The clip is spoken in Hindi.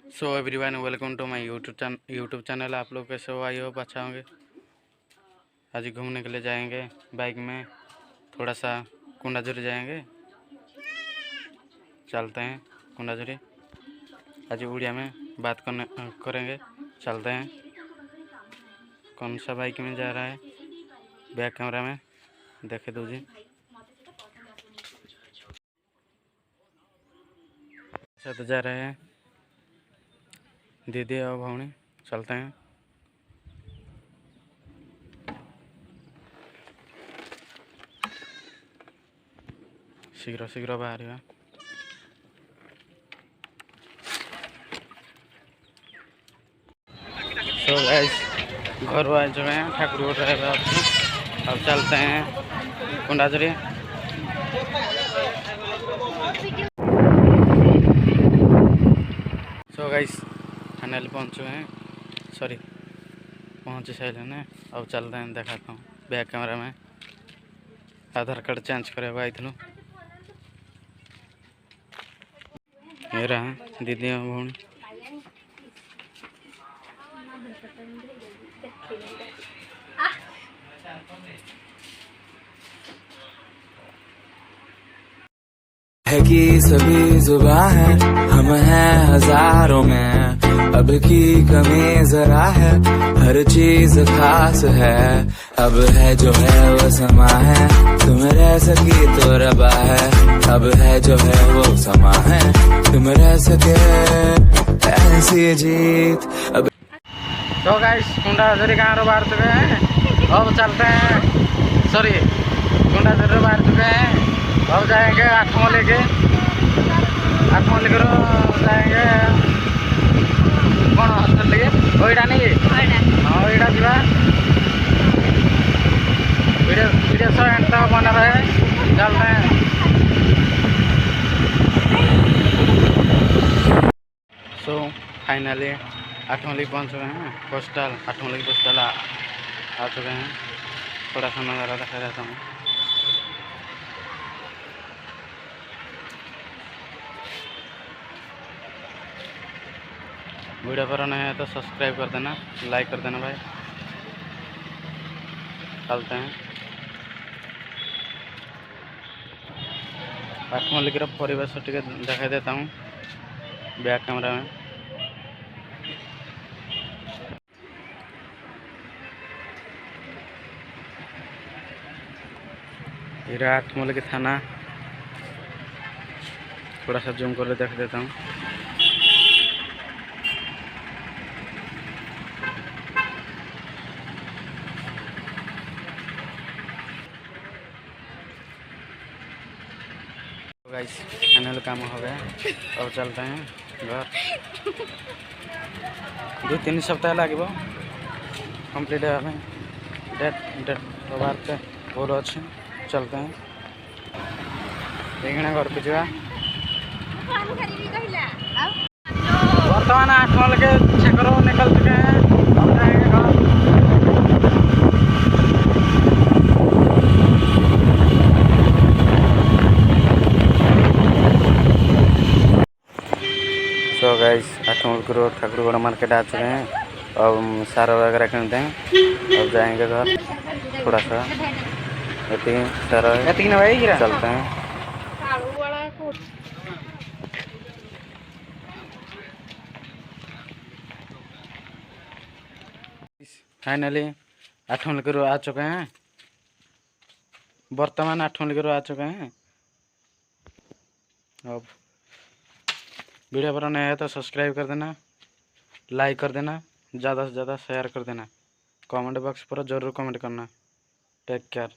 So everyone welcome to my YouTube channel. आप लोग कैसे हो? आई होप अच्छा होंगे। आज घूमने के लिए जाएंगे बाइक में, थोड़ा सा कुंडाझुरी जाएंगे। चलते हैं कुंडाझुरी। आज उड़िया में बात करेंगे। चलते हैं। कौन सा बाइक में जा रहा है बैक कैमरा में देखे दीजिए। साथ जा रहे हैं दीदी और भौणी। चलते हैं। शीघ्र शीघ्र बाहर। सो गाइस घर आ चुके हैं ठाकुर अब चलते हैं कुंडाझुरी। सो गाइस फाइनली पहुँच चुके हैं, सॉरी पहुँच सारे हैं। अब चलते हैं, दिखाता हूँ बैक कैमरा में। आधार कार्ड चेंज कराया आई थी। ये रहा दीदी और भौणी। है कि सभी जुबां है, हम हैं हजारों में, अब की कमी जरा है, हर चीज खास है। अब है जो है वो समा है, तुम रह सकी तो रबा है। अब है जो है वो समा है, तुम रह सके ऐसी जीत। अब तो गाइस कुंडाझुरी गाँव बाहर चुके हैं। अब चलते हैं, सॉरी कुंडाझुरी बाहर चुके हैं। अब जाएंगे आठमोली के, आठमोली को जाएंगे कौन हॉस्टल लगे ओईडा नहीं। हाँ ओईडा जा वीडियो सौ एंड तक बना रहे। चलते हैं। सो फाइनली आठमोली पहुँच चुके हैं। पोस्टल आठमोली पोस्टल आ चुके हैं। थोड़ा सा नज़ारा दिखा देता हूँ। वीडियो पर नया है तो सब्सक्राइब कर देना, लाइक कर देना भाई। चलते हैं। आठमोली की परिवेश टिके दिखाई देता हूँ बैक कैमरा में। ये आठमोली की थाना, थोड़ा सा जूम कर देख देता हूँ। गाइस फाइनल काम हो गया। अब चलते हैं घर। 2-3 सप्ताह लगे कम्प्लीट डेट बार और अच्छे। चलते हैं देखना घर पे जा। वर्तमान आठमोली के छेकरों निकल चुके हैं। अब जाएंगे घर। तो गाइस आठमोली रोड ठाकुरगढ़ मार्केट आ चुके हैं। अब सारा वगैरह खरीदते हैं। अब जाएंगे घर। थोड़ा सा सारा चलते हैं। फाइनली आठमोली रोड आ चुके हैं। वर्तमान आठमोली रोड आ चुके हैं। अब वीडियो पर नया है तो सब्सक्राइब कर देना, लाइक कर देना, ज़्यादा से ज़्यादा शेयर कर देना, कमेंट बॉक्स पर ज़रूर कमेंट करना। Take care.